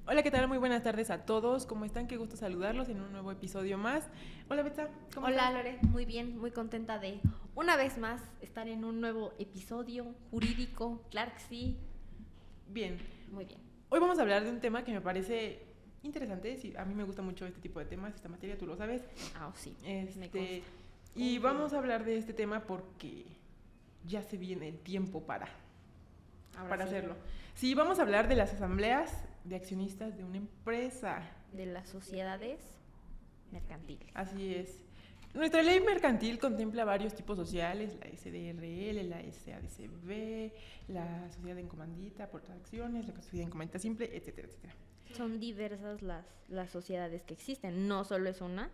Hola, ¿qué tal? Muy buenas tardes a todos. ¿Cómo están? Qué gusto saludarlos en un nuevo episodio más. Hola, Betsa. ¿Cómo Hola estás? Lore, muy bien, muy contenta de una vez más estar en un nuevo episodio jurídico, claro que sí, Bien. muy bien. Hoy vamos a hablar de un tema que me parece interesante. Sí, a mí me gusta mucho este tipo de temas, esta materia, tú lo sabes. Sí, me Este, consta. y vamos a hablar de este tema porque ya se viene el tiempo para Sí, hacerlo. Sí, vamos a hablar de las asambleas de accionistas de una empresa. de las sociedades mercantiles. Así es. Nuestra ley mercantil contempla varios tipos sociales, la SDRL, la SADCB, la sociedad en comandita por acciones, la sociedad en comandita simple, etcétera, etcétera. Son diversas las sociedades que existen, no solo es una,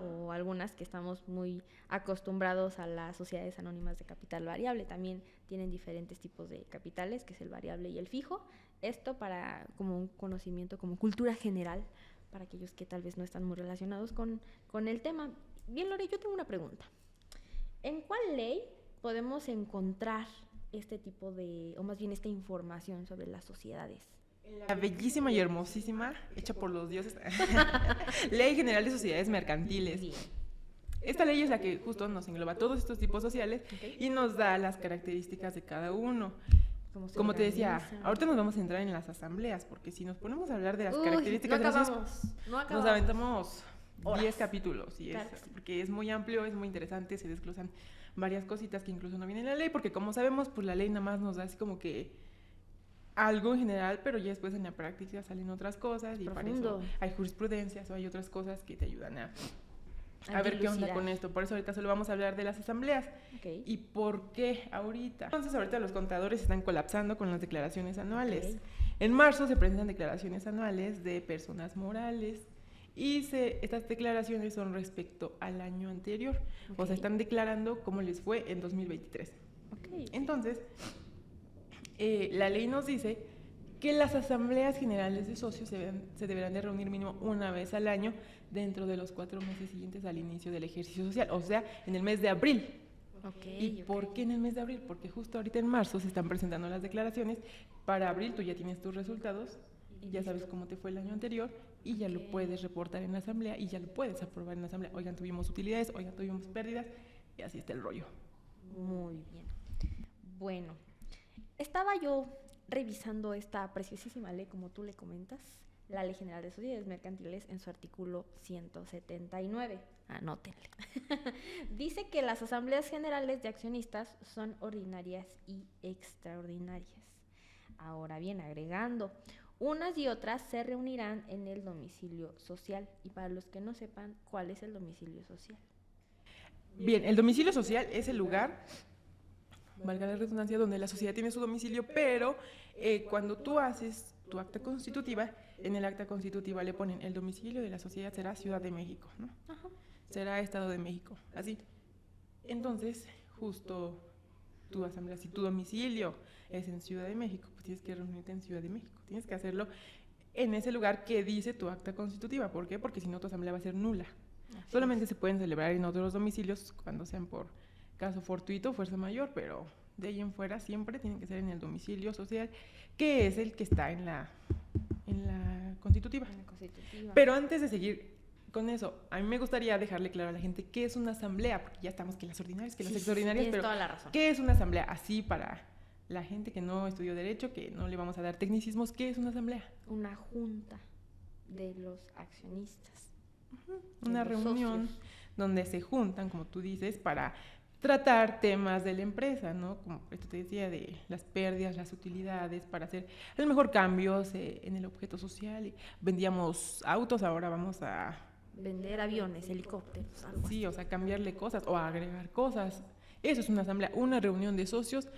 o algunas que estamos muy acostumbrados a las sociedades anónimas de capital variable, también tienen diferentes tipos de capitales, que es el variable y el fijo. Esto para como un conocimiento, como cultura general, para aquellos que tal vez no están muy relacionados con el tema. Bien, Lore, yo tengo una pregunta. ¿En cuál ley podemos encontrar este tipo de, o más bien esta información sobre las sociedades? La bellísima y hermosísima, hecha por los dioses, Ley General de Sociedades Mercantiles. Bien. Esta ley es la que justo nos engloba todos estos tipos sociales Okay. y nos da las características de cada uno. ¿Cómo se Como te decía, organizan? ahorita nos vamos a entrar en las asambleas, porque si nos ponemos a hablar de las Uy, características no de las acabamos, no acabamos. nos aventamos Horas. 10 capítulos, y Claro que sí. porque es muy amplio, es muy interesante, se desglosan varias cositas que incluso no vienen en la ley, porque como sabemos, pues la ley nada más nos da así como que algo en general, pero ya después en la práctica salen otras cosas y para eso hay jurisprudencias o hay otras cosas que te ayudan a ver qué onda con esto. Por eso ahorita solo vamos a hablar de las asambleas. Okay. ¿Y por qué ahorita? Entonces ahorita los contadores están colapsando con las declaraciones anuales. Okay. En marzo se presentan declaraciones anuales de personas morales y estas declaraciones son respecto al año anterior. Okay. O sea, están declarando cómo les fue en 2023. Okay. Entonces, la ley nos dice que las asambleas generales de socios se deberán de reunir mínimo una vez al año dentro de los 4 meses siguientes al inicio del ejercicio social, o sea, en el mes de abril. ¿Y por qué en el mes de abril? Porque justo ahorita en marzo se están presentando las declaraciones. Para abril tú ya tienes tus resultados, ya sabes cómo te fue el año anterior y ya lo puedes reportar en la asamblea y ya lo puedes aprobar en la asamblea. Oigan, tuvimos utilidades, oigan, tuvimos pérdidas y así está el rollo. Muy bien. Bueno, estaba yo revisando esta preciosísima ley, como tú le comentas, la Ley General de Sociedades Mercantiles, en su artículo 179. Anótenle. Dice que las asambleas generales de accionistas son ordinarias y extraordinarias. Ahora bien, agregando, unas y otras se reunirán en el domicilio social. Y para los que no sepan, ¿cuál es el domicilio social? Bien, el domicilio social es el lugar, valga la redundancia, donde la sociedad tiene su domicilio, pero cuando tú haces tu acta constitutiva, en el acta constitutiva le ponen el domicilio de la sociedad será Ciudad de México, ¿no? Ajá. Será Estado de México, así. Entonces, justo tu asamblea, si tu domicilio es en Ciudad de México, pues tienes que reunirte en Ciudad de México, tienes que hacerlo en ese lugar que dice tu acta constitutiva. ¿Por qué? Porque si no tu asamblea va a ser nula. Solamente se pueden celebrar en otros domicilios cuando sean por caso fortuito, fuerza mayor, pero de ahí en fuera siempre tienen que ser en el domicilio social, que es el que está en la constitutiva. Pero antes de seguir con eso, a mí me gustaría dejarle claro a la gente qué es una asamblea, porque ya estamos que las ordinarias, que las extraordinarias, pero toda la razón. ¿qué es una asamblea? Así para la gente que no estudió derecho, que no le vamos a dar tecnicismos, ¿qué es una asamblea? Una junta de los accionistas. Una reunión socios, donde se juntan, como tú dices, para tratar temas de la empresa, ¿no? Como esto te decía, de las pérdidas, las utilidades, para hacer a lo mejor cambios en el objeto social. Vendíamos autos, ahora vamos a vender aviones, helicópteros, algo sí, así. O sea, cambiarle cosas o agregar cosas. Eso es una asamblea, una reunión de socios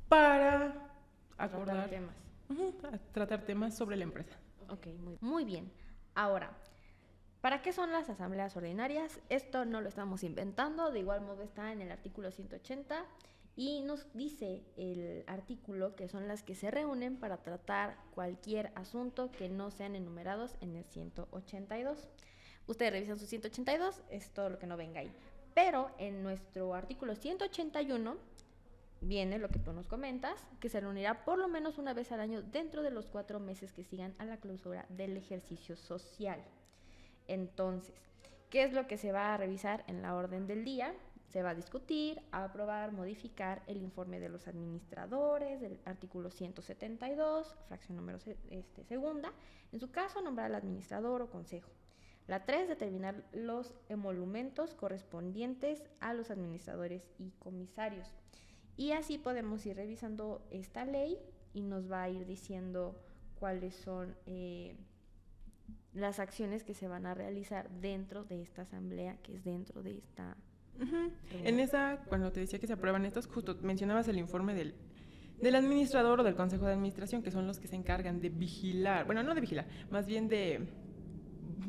para acordar temas. Tratar temas sobre la empresa. Ok, muy bien. Ahora, ¿para qué son las asambleas ordinarias? Esto no lo estamos inventando, de igual modo está en el artículo 180 y nos dice el artículo que son las que se reúnen para tratar cualquier asunto que no sean enumerados en el 182. Ustedes revisan su 182, es todo lo que no venga ahí. Pero en nuestro artículo 181 viene lo que tú nos comentas, que se reunirá por lo menos una vez al año dentro de los 4 meses que sigan a la clausura del ejercicio social. Entonces, ¿qué es lo que se va a revisar en la orden del día? Se va a discutir, aprobar, modificar el informe de los administradores del artículo 172, fracción número segunda. En su caso, nombrar al administrador o consejo. La 3, determinar los emolumentos correspondientes a los administradores y comisarios. Y así podemos ir revisando esta ley y nos va a ir diciendo cuáles son las acciones que se van a realizar dentro de esta asamblea, que es dentro de esta... En esa, cuando te decía que se aprueban estos, justo mencionabas el informe del administrador o del consejo de administración, que son los que se encargan de vigilar, bueno, no de vigilar, más bien de,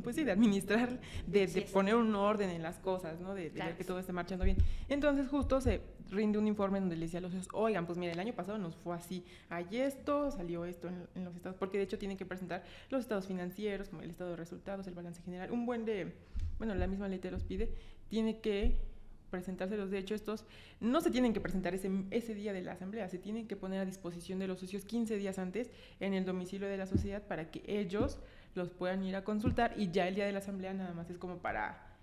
pues sí, de administrar, de poner un orden en las cosas, ¿no? De ver que todo esté marchando bien. Entonces justo se rinde un informe donde le decía a los socios, oigan, pues mira, el año pasado nos fue así, hay esto, salió esto en los estados, porque de hecho tienen que presentar los estados financieros, como el estado de resultados, el balance general, un buen de, bueno, la misma ley te los pide, tiene que presentárselos. De hecho, estos no se tienen que presentar ese día de la asamblea, se tienen que poner a disposición de los socios 15 días antes en el domicilio de la sociedad para que ellos los puedan ir a consultar, y ya el día de la asamblea nada más es como para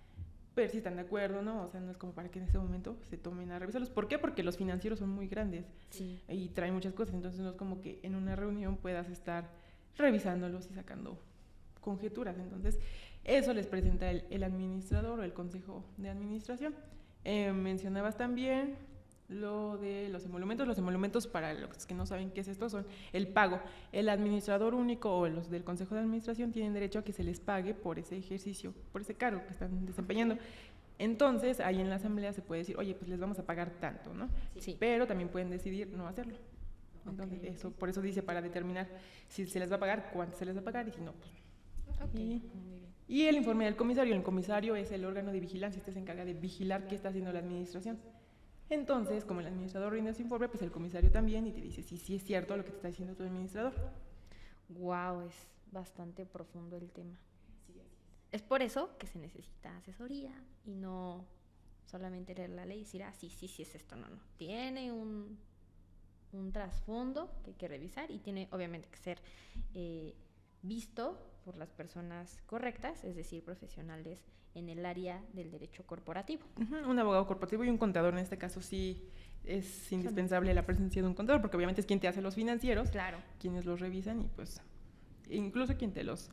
ver si están de acuerdo, ¿no? O sea, no es como para que en ese momento se tomen a revisarlos. ¿Por qué? Porque los financieros son muy grandes y traen muchas cosas, entonces no es como que en una reunión puedas estar revisándolos y sacando conjeturas. Entonces, eso les presenta el administrador o el consejo de administración. Mencionabas también lo de los emolumentos. Los emolumentos, para los que no saben qué es esto, son el pago. El administrador único o los del consejo de administración tienen derecho a que se les pague por ese ejercicio, por ese cargo que están desempeñando. Entonces, ahí en la asamblea se puede decir, oye, pues les vamos a pagar tanto, ¿no? Sí. Pero también pueden decidir no hacerlo. Entonces, eso, por eso dice, para determinar si se les va a pagar, cuánto se les va a pagar, y si no, pues... Y el informe del comisario. El comisario es el órgano de vigilancia, este se encarga de vigilar qué está haciendo la administración. Entonces, como el administrador rinde su informe, pues el comisario también, y te dice si sí es cierto lo que te está diciendo tu administrador. Wow, es bastante profundo el tema. Sí, es por eso que se necesita asesoría y no solamente leer la ley y decir, sí es esto, no. Tiene un trasfondo que hay que revisar y tiene obviamente que ser visto por las personas correctas, es decir, profesionales en el área del derecho corporativo. Un abogado corporativo y un contador. En este caso sí es indispensable la presencia de un contador, porque obviamente es quien te hace los financieros, quienes los revisan y pues incluso quien te los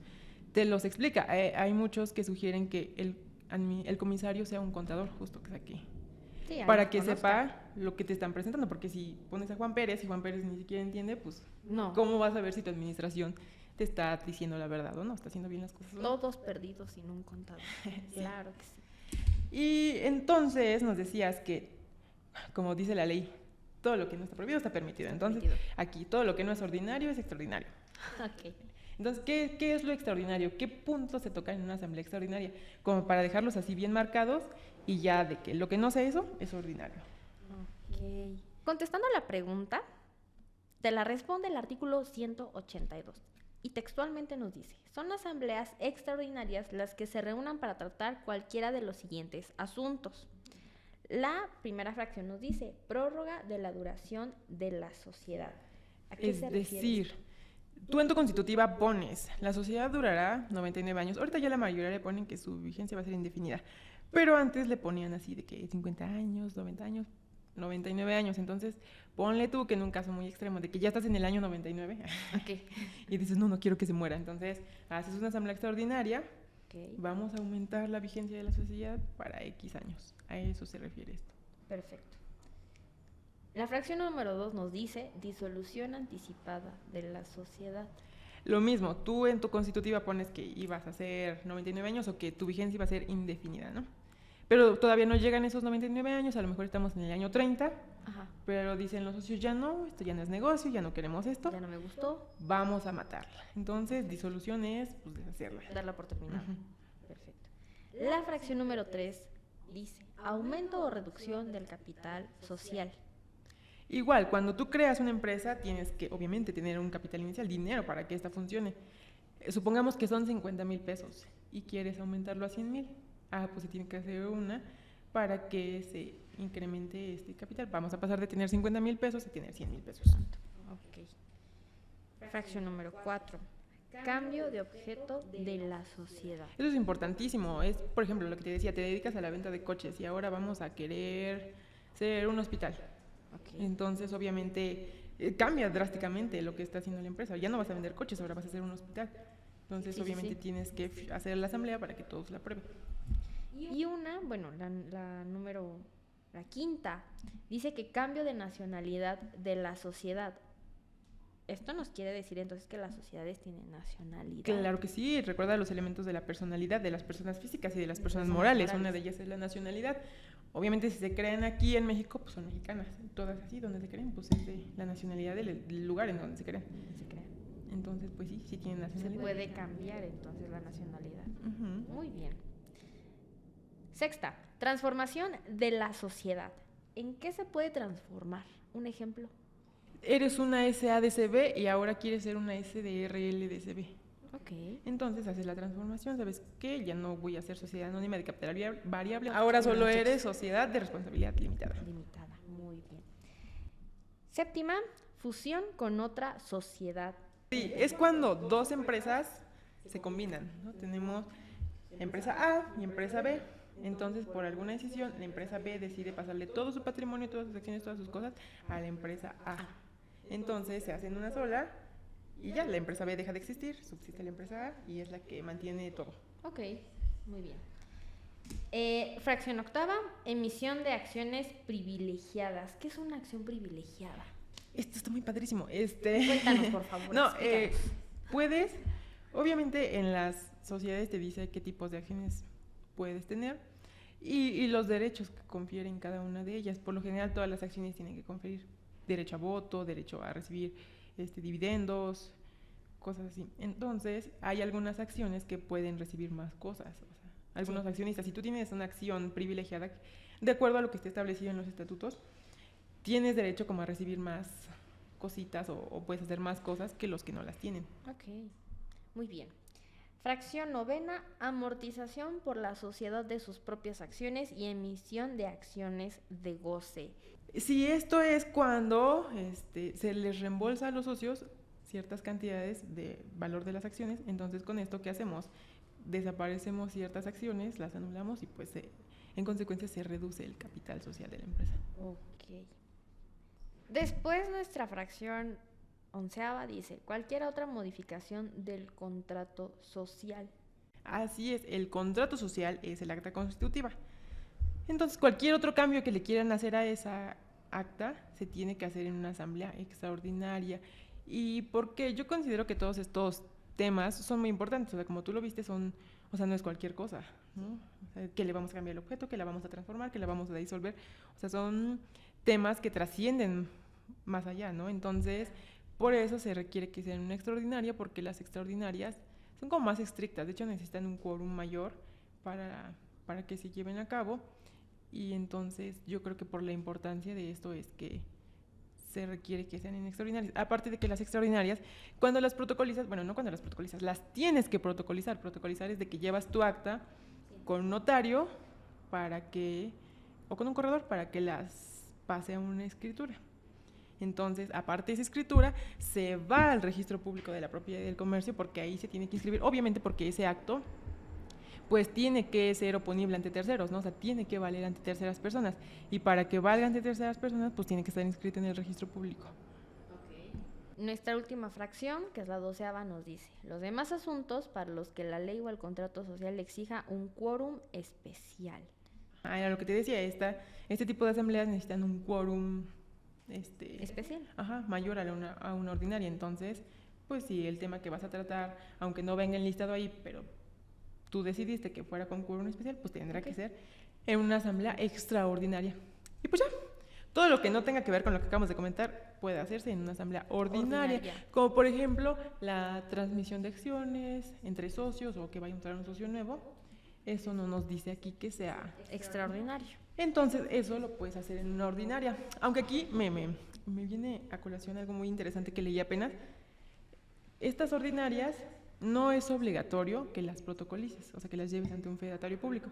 explica. Hay muchos que sugieren que el comisario sea un contador, justo que es aquí. Sí, para que sepa lo que te están presentando, porque si pones a Juan Pérez y Juan Pérez ni siquiera entiende, pues no. ¿Cómo vas a ver si tu administración te está diciendo la verdad o no? ¿Está haciendo bien las cosas? ¿No? Todos perdidos sin un contador. Sí. Claro que sí. Y entonces nos decías que, como dice la ley, todo lo que no está prohibido está permitido. Entonces, aquí todo lo que no es ordinario es extraordinario. Ok. Entonces, ¿qué es lo extraordinario? ¿Qué puntos se tocan en una asamblea extraordinaria? Como para dejarlos así bien marcados y ya de que lo que no sea eso es ordinario. Ok. Contestando a la pregunta, te la responde el artículo 182. Y textualmente nos dice, son asambleas extraordinarias las que se reúnan para tratar cualquiera de los siguientes asuntos. La primera fracción nos dice, prórroga de la duración de la sociedad. ¿A qué se refiere? Es decir, tú en tu constitutiva pones, la sociedad durará 99 años. Ahorita ya la mayoría le ponen que su vigencia va a ser indefinida. Pero antes le ponían así de que 50 años, 90 años, 99 años. Entonces, ponle tú que en un caso muy extremo, de que ya estás en el año 99, y dices, no quiero que se muera. Entonces, haces una asamblea extraordinaria, vamos a aumentar la vigencia de la sociedad para X años. A eso se refiere esto. Perfecto. La fracción número 2 nos dice disolución anticipada de la sociedad. Lo mismo, tú en tu constitutiva pones que ibas a hacer 99 años o que tu vigencia iba a ser indefinida, ¿no? Pero todavía no llegan esos 99 años, a lo mejor estamos en el año 30, pero dicen los socios, ya no, esto ya no es negocio, ya no queremos esto. Ya no me gustó. Vamos a matarla. Entonces, disolución es, pues, deshacerla. Darla por terminada. Perfecto. La fracción número 3 dice, aumento o reducción del capital social. Igual, cuando tú creas una empresa, tienes que, obviamente, tener un capital inicial, dinero para que esta funcione. Supongamos que son 50,000 pesos y quieres aumentarlo a 100,000. Pues se tiene que hacer una para que se incremente este capital. Vamos a pasar de tener 50,000 pesos a tener 100,000 pesos. Ok. Fracción número 4. Cambio de objeto de la sociedad. Eso es importantísimo. Es, por ejemplo, lo que te decía, te dedicas a la venta de coches y ahora vamos a querer ser un hospital. Okay. Entonces, obviamente, cambia drásticamente lo que está haciendo la empresa. Ya no vas a vender coches, ahora vas a hacer un hospital. Entonces, Sí, obviamente, sí. tienes que hacer la asamblea para que todos la aprueben. Y una, bueno, la quinta, dice que cambio de nacionalidad de la sociedad. Esto nos quiere decir entonces que las sociedades tienen nacionalidad. Claro que sí, recuerda los elementos de la personalidad de las personas físicas y de las personas morales. Una de ellas es la nacionalidad. Obviamente, si se crean aquí en México, pues son mexicanas. Todas así, donde se creen, pues es de la nacionalidad del lugar en donde se crean. Entonces, pues sí tienen nacionalidad. Se puede cambiar entonces la nacionalidad. Uh-huh. Muy bien. Sexta, transformación de la sociedad. ¿En qué se puede transformar? Un ejemplo. Eres una SADCB y ahora quieres ser una SDRLDCB. Ok. Entonces haces la transformación, ¿sabes qué? Ya no voy a ser sociedad anónima de capital variable. Ahora solo eres sociedad de responsabilidad limitada. Limitada, muy bien. Séptima, fusión con otra sociedad. Sí, es cuando dos empresas se combinan, ¿no? Tenemos empresa A y empresa B. Entonces, por alguna decisión, la empresa B decide pasarle todo su patrimonio, todas sus acciones, todas sus cosas a la empresa A. Entonces, se hacen una sola y ya la empresa B deja de existir, subsiste la empresa A y es la que mantiene todo. Ok, muy bien. Fracción octava, emisión de acciones privilegiadas. ¿Qué es una acción privilegiada? Esto está muy padrísimo. Cuéntanos, por favor. No, puedes, obviamente en las sociedades te dice qué tipos de acciones puedes tener y los derechos que confieren cada una de ellas. Por lo general, todas las acciones tienen que conferir derecho a voto, derecho a recibir dividendos, cosas así. Entonces, hay algunas acciones que pueden recibir más cosas. O sea, algunos accionistas, si tú tienes una acción privilegiada, de acuerdo a lo que esté establecido en los estatutos, tienes derecho como a recibir más cositas o puedes hacer más cosas que los que no las tienen. Ok, muy bien. Fracción novena, amortización por la sociedad de sus propias acciones y emisión de acciones de goce. Sí, esto es cuando se les reembolsa a los socios ciertas cantidades de valor de las acciones. Entonces, con esto, ¿qué hacemos? Desaparecemos ciertas acciones, las anulamos y pues en consecuencia se reduce el capital social de la empresa. Ok. Después nuestra fracción onceava dice, cualquier otra modificación del contrato social. Así es, el contrato social es el acta constitutiva. Entonces, cualquier otro cambio que le quieran hacer a esa acta se tiene que hacer en una asamblea extraordinaria. Y porque yo considero que todos estos temas son muy importantes, o sea, como tú lo viste, no es cualquier cosa, ¿no? O sea, que le vamos a cambiar el objeto, que la vamos a transformar, que la vamos a disolver. O sea, son temas que trascienden más allá, ¿no? Entonces, por eso se requiere que sean una extraordinaria, porque las extraordinarias son como más estrictas. De hecho, necesitan un quórum mayor para que se lleven a cabo. Y entonces yo creo que por la importancia de esto es que se requiere que sean en extraordinarias. Aparte de que las extraordinarias, cuando las protocolizas, bueno, no cuando las protocolizas, las tienes que protocolizar. Protocolizar es de que llevas tu acta con un notario o con un corredor para que las pase a una escritura. Entonces, aparte de esa escritura, se va al registro público de la propiedad y del comercio, porque ahí se tiene que inscribir, obviamente porque ese acto pues tiene que ser oponible ante terceros, ¿no? O sea, tiene que valer ante terceras personas. Y para que valga ante terceras personas, pues tiene que estar inscrito en el registro público. Okay. Nuestra última fracción, que es la 12ª, nos dice, los demás asuntos para los que la ley o el contrato social exija un quórum especial. Era lo que te decía, este tipo de asambleas necesitan un quórum especial. Mayor a una ordinaria. Entonces, pues sí, el tema que vas a tratar, aunque no venga enlistado ahí, pero tú decidiste que fuera con quórum especial, pues tendrá que ser en una asamblea extraordinaria. Y pues ya, todo lo que no tenga que ver con lo que acabamos de comentar puede hacerse en una asamblea ordinaria. Como por ejemplo la transmisión de acciones entre socios o que vaya a entrar un socio nuevo. Eso no nos dice aquí que sea extraordinario. Entonces eso lo puedes hacer en una ordinaria. Aunque aquí me viene a colación algo muy interesante que leí apenas. Estas ordinarias no es obligatorio que las protocolices, o sea, que las lleves ante un fedatario público.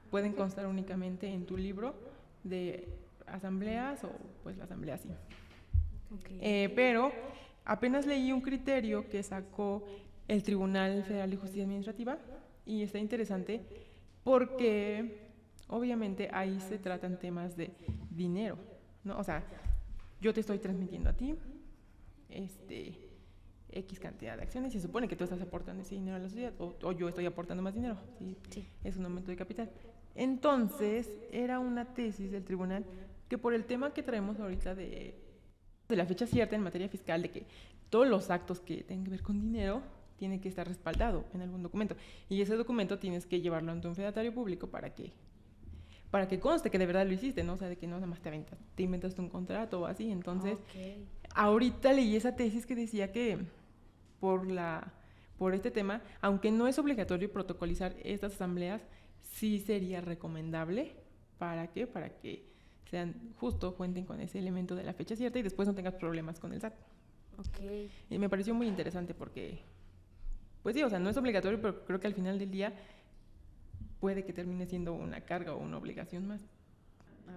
pueden constar únicamente en tu libro de asambleas o pues la asamblea sí. Pero apenas leí un criterio que sacó el Tribunal Federal de Justicia Administrativa y está interesante porque obviamente ahí se tratan temas de dinero, ¿no? O sea, yo te estoy transmitiendo a ti X cantidad de acciones y se supone que tú estás aportando ese dinero a la sociedad o yo estoy aportando más dinero, ¿sí? Es un aumento de capital. Entonces, era una tesis del tribunal que por el tema que traemos ahorita de la fecha cierta en materia fiscal, de que todos los actos que tengan que ver con dinero tiene que estar respaldado en algún documento. Y ese documento tienes que llevarlo ante un fedatario público para que conste que de verdad lo hiciste, ¿no? O sea, de que no nada más te inventaste un contrato o así. Entonces, ahorita leí esa tesis que decía que por este tema, aunque no es obligatorio protocolizar estas asambleas, sí sería recomendable. ¿Para qué? Para que sean justo, cuenten con ese elemento de la fecha cierta y después no tengas problemas con el SAT. Y me pareció muy interesante porque, pues sí, o sea, no es obligatorio, pero creo que al final del día puede que termine siendo una carga o una obligación más.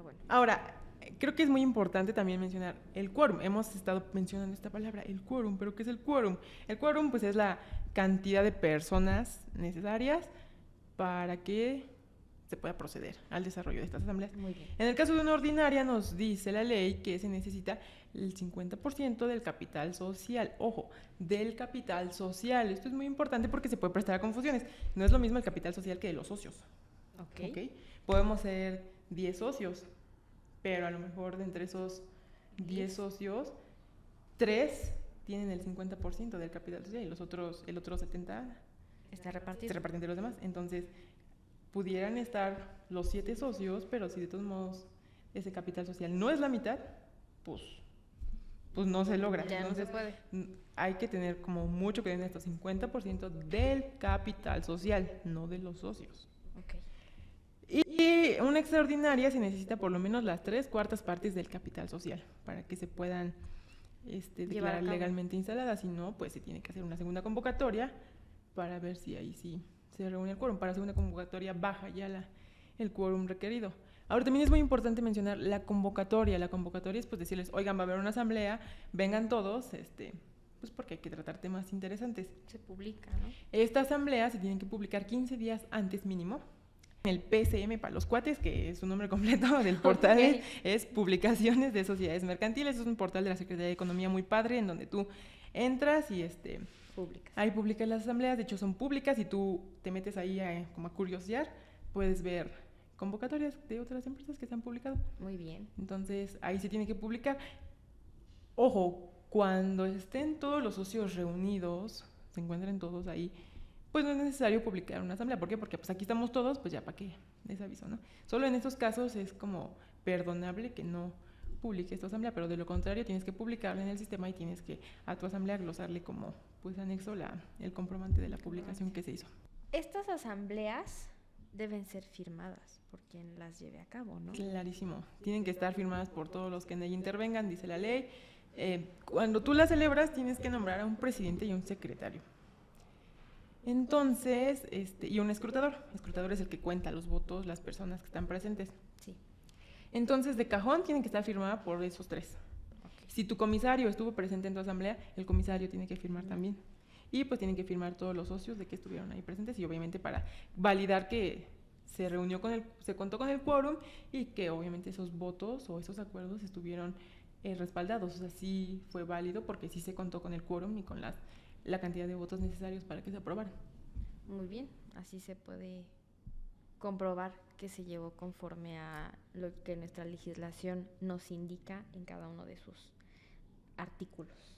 Bueno. Ahora, creo que es muy importante también mencionar el quórum. Hemos estado mencionando esta palabra, el quórum, pero ¿qué es el quórum? El quórum, pues, es la cantidad de personas necesarias para que se pueda proceder al desarrollo de estas asambleas. Muy bien. En el caso de una ordinaria nos dice la ley que se necesita el 50% del capital social. Ojo, del capital social. Esto es muy importante porque se puede prestar a confusiones. No es lo mismo el capital social que de los socios. ¿Okay? Podemos ser 10 socios, pero a lo mejor de entre esos 10 socios, 3 tienen el 50% del capital social y el otro 70% está repartido. Se reparten de los demás. Entonces, pudieran estar los 7 socios, pero si de todos modos ese capital social no es la mitad, pues no se logra. Ya entonces, no se puede. Hay que tener como mucho que tener estos 50% del capital social, no de los socios. Y una extraordinaria se necesita por lo menos las 3/4 partes del capital social para que se puedan declarar legalmente instaladas. Si no, pues se tiene que hacer una segunda convocatoria para ver si ahí sí se reúne el quórum. Para hacer una convocatoria baja ya el quórum requerido. Ahora también es muy importante mencionar la convocatoria. La convocatoria es pues decirles, oigan, va a haber una asamblea, vengan todos, pues porque hay que tratar temas interesantes. Se publica, ¿no? Esta asamblea se tiene que publicar 15 días antes mínimo. El PCM para los cuates, que es su nombre completo del portal, es Publicaciones de Sociedades Mercantiles. Es un portal de la Secretaría de Economía muy padre, en donde tú entras y ahí publicas las asambleas. De hecho, son públicas y tú te metes ahí como a curiosear, puedes ver convocatorias de otras empresas que se han publicado. Muy bien. Entonces, ahí se tiene que publicar. Ojo, cuando estén todos los socios reunidos, se encuentren todos ahí, pues no es necesario publicar una asamblea. ¿Por qué? Porque pues aquí estamos todos, pues ya para qué les aviso, ¿no? Solo en estos casos es como perdonable que no publiques tu asamblea, pero de lo contrario tienes que publicarla en el sistema y tienes que a tu asamblea glosarle como pues anexo el comprobante de la publicación que se hizo. Estas asambleas deben ser firmadas por quien las lleve a cabo, ¿no? Clarísimo. Tienen que estar firmadas por todos los que en ella intervengan, dice la ley. Cuando tú las celebras tienes que nombrar a un presidente y un secretario. Entonces, y un escrutador. El escrutador es el que cuenta los votos, las personas que están presentes. Sí. Entonces, de cajón tienen que estar firmada por esos 3. Si tu comisario estuvo presente en tu asamblea, el comisario tiene que firmar también. Y pues tienen que firmar todos los socios de que estuvieron ahí presentes y obviamente para validar que se contó con el quórum y que obviamente esos votos o esos acuerdos estuvieron respaldados. O sea, sí fue válido porque sí se contó con el quórum y con la cantidad de votos necesarios para que se aprobaran. Muy bien, así se puede comprobar que se llevó conforme a lo que nuestra legislación nos indica en cada uno de sus artículos.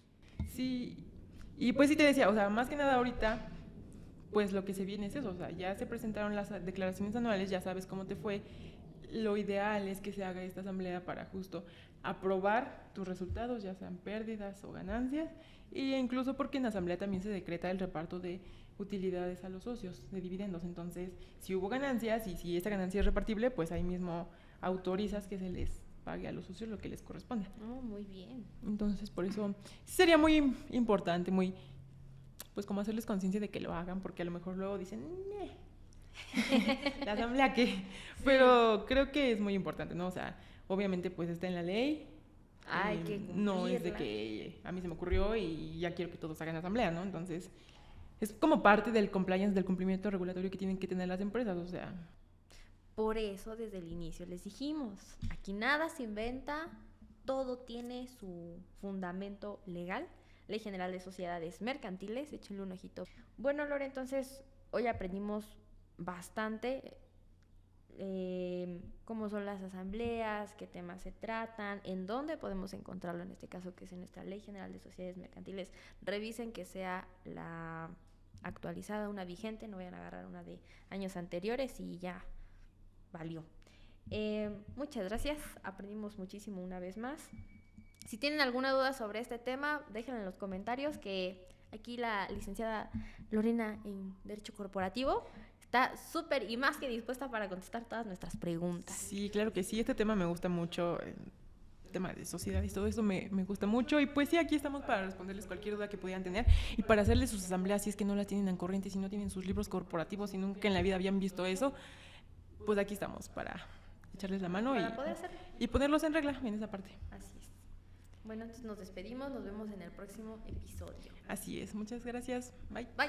Sí, y pues sí te decía, o sea, más que nada ahorita, pues lo que se viene es eso, o sea, ya se presentaron las declaraciones anuales, ya sabes cómo te fue. Lo ideal es que se haga esta asamblea para justo aprobar tus resultados, ya sean pérdidas o ganancias, e incluso porque en la asamblea también se decreta el reparto de utilidades a los socios, de dividendos. Entonces, si hubo ganancias y si esta ganancia es repartible, pues ahí mismo autorizas que se les pague a los socios lo que les corresponde. Oh, muy bien. Entonces, por eso sería muy importante, muy, pues como hacerles conciencia de que lo hagan, porque a lo mejor luego dicen, La asamblea que, pero creo que es muy importante, ¿no? O sea, obviamente pues está en la ley. Hay que no es de cumplirla. que a mí se me ocurrió y ya quiero que todos hagan asamblea, ¿no? Entonces, es como parte del compliance, del cumplimiento regulatorio que tienen que tener las empresas, o sea. Por eso desde el inicio les dijimos, aquí nada se inventa, todo tiene su fundamento legal. Ley General de Sociedades Mercantiles, échenle un ojito. Bueno, Lore, entonces hoy aprendimos bastante cómo son las asambleas, qué temas se tratan, en dónde podemos encontrarlo, en este caso que es en nuestra Ley General de Sociedades Mercantiles. Revisen que sea la actualizada, una vigente, no vayan a agarrar una de años anteriores y ya valió. Muchas gracias, aprendimos muchísimo una vez más. Si tienen alguna duda sobre este tema, déjenla en los comentarios, que aquí la licenciada Lorena en Derecho Corporativo está súper y más que dispuesta para contestar todas nuestras preguntas. Sí, claro que sí, este tema me gusta mucho, el tema de sociedad y todo eso me gusta mucho, y pues sí, aquí estamos para responderles cualquier duda que pudieran tener y para hacerles sus asambleas si es que no las tienen en corriente, si no tienen sus libros corporativos, si nunca en la vida habían visto eso, pues aquí estamos para echarles la mano Para poder hacerlo. y ponerlos en regla en esa parte. Así es. Bueno, entonces nos despedimos, nos vemos en el próximo episodio. Así es, muchas gracias, bye. Bye.